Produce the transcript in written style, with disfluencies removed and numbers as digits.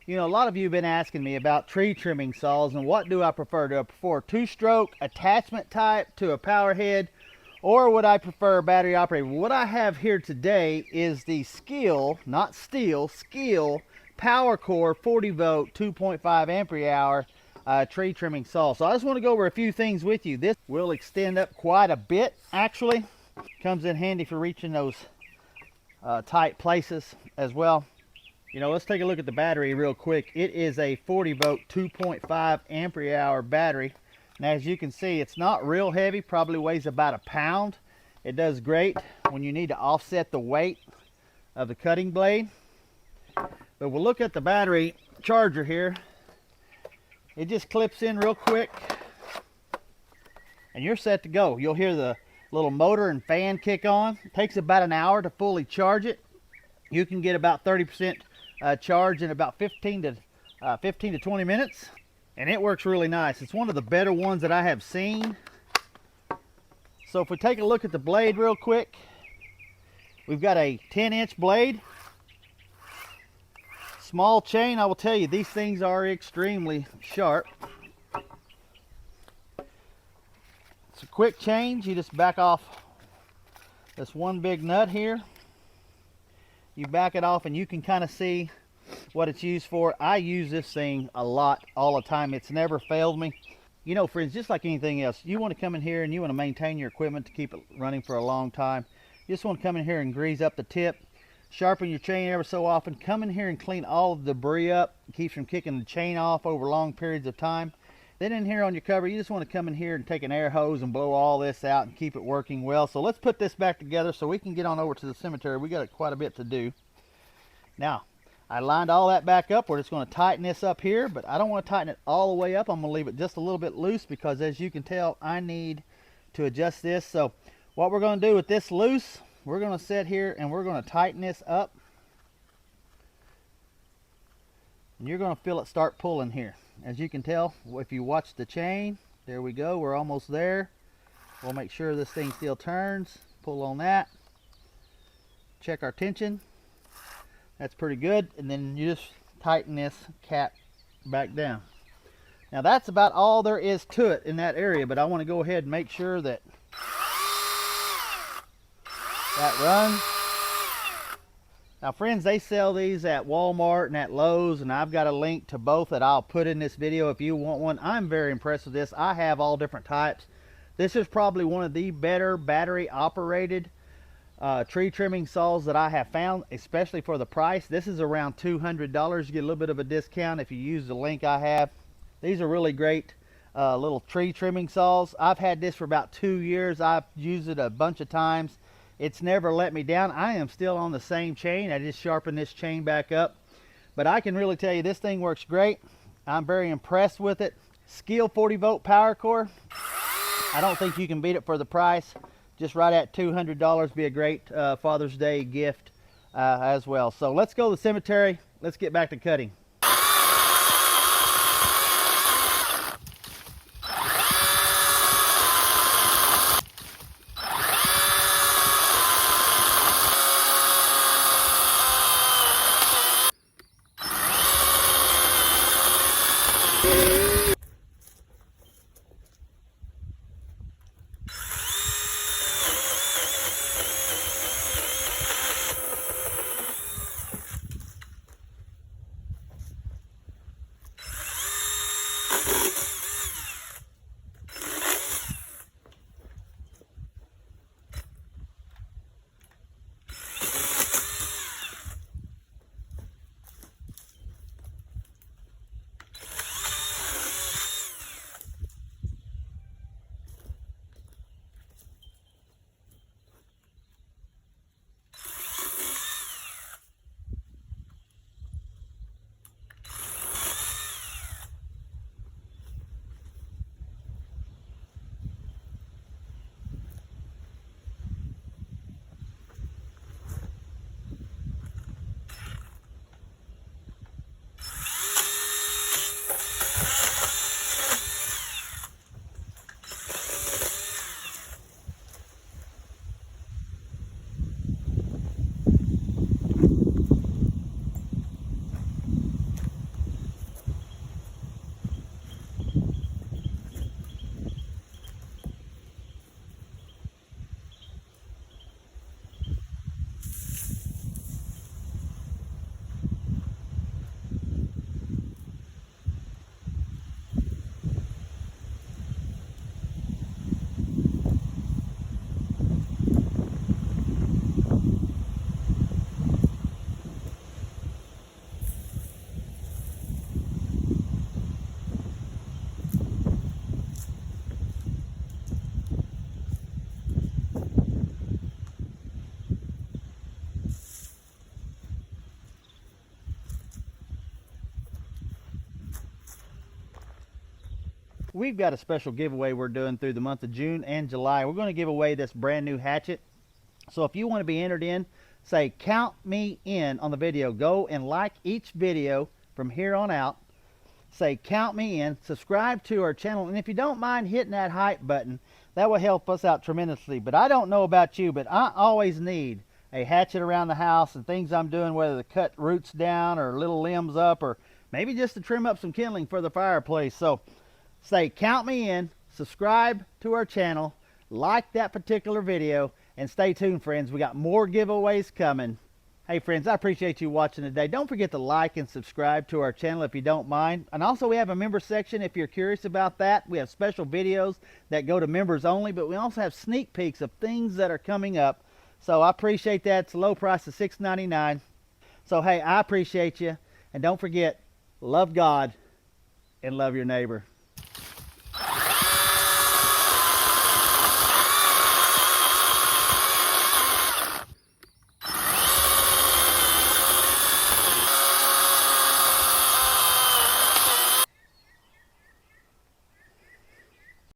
You know, a lot of you have been asking me about tree trimming saws and what do I prefer? Do I prefer two-stroke attachment type to a power head, or would I prefer battery operated? What I have here today is the SKIL, not STIHL, SKIL PWR CORE 40 volt 2.5 ampere hour tree trimming saw. So I just want to go over a few things with you. This will extend up quite a bit actually. Comes in handy for reaching those tight places as well. You know, let's take a look at the battery real quick. It is a 40 volt 2.5 ampere hour battery. Now as you can see, it's not real heavy, probably weighs about a pound. It does great when you need to offset the weight of the cutting blade. But we'll look at the battery charger here. It just clips in real quick and you're set to go. You'll hear the little motor and fan kick on. It takes about an hour to fully charge it. You can get about 30% charge in about 15 to 20 minutes, and it works really nice. It's one of the better ones that I have seen. So if we take a look at the blade real quick, we've got a 10-inch blade. Small chain. I will tell you, these things are extremely sharp. It's a quick change. You just back off this one big nut here. You back it off and you can kind of see what it's used for. I use this thing a lot, all the time. It's never failed me. You know, friends, just like anything else, you want to come in here and you want to maintain your equipment to keep it running for a long time. You just want to come in here and grease up the tip, sharpen your chain ever so often, come in here and clean all the debris up. It keeps from kicking the chain off over long periods of time. Then in here on your cover, you just want to come in here and take an air hose and blow all this out and keep it working well. So let's put this back together so we can get on over to the cemetery. We got quite a bit to do. Now, I lined all that back up. We're just going to tighten this up here, but I don't want to tighten it all the way up. I'm going to leave it just a little bit loose because as you can tell, I need to adjust this. So what we're going to do with this loose, we're going to sit here and we're going to tighten this up. And you're going to feel it start pulling here. As you can tell, if you watch the chain, there we go, we're almost there. We'll make sure this thing still turns. Pull on that. Check our tension. That's pretty good. And then you just tighten this cap back down. Now that's about all there is to it in that area, but I want to go ahead and make sure that that runs. Now friends, they sell these at Walmart and at Lowe's, and I've got a link to both that I'll put in this video if you want one. I'm very impressed with this. I have all different types. This is probably one of the better battery operated tree trimming saws that I have found, especially for the price. This is around $200. You get a little bit of a discount if you use the link I have. These are really great little tree trimming saws. I've had this for about 2 years. I've used it a bunch of times. It's never let me down. I am still on the same chain. I just sharpened this chain back up. But I can really tell you this thing works great. I'm very impressed with it. SKIL 40 volt PWR CORE. I don't think you can beat it for the price. Just right at $200. Be a great Father's Day gift as well. So let's go to the cemetery. Let's get back to cutting. we've got a special giveaway we're doing through the month of June and July. We're going to give away this brand new hatchet. So if you want to be entered in, say count me in on the video. Go and like each video from here on out. Say count me in, subscribe to our channel, and if you don't mind hitting that hype button, that will help us out tremendously. But I don't know about you, but I always need a hatchet around the house and things I'm doing, whether to cut roots down or little limbs up, or maybe just to trim up some kindling for the fireplace. So say count me in, subscribe to our channel, like that particular video, and stay tuned, friends. We got more giveaways coming. Hey friends, I appreciate you watching today. Don't forget to like and subscribe to our channel if you don't mind. And also we have a member section if you're curious about that. We have special videos that go to members only, but we also have sneak peeks of things that are coming up. So I appreciate that. It's a low price of $6.99. So hey, I appreciate you. And don't forget, love God and love your neighbor.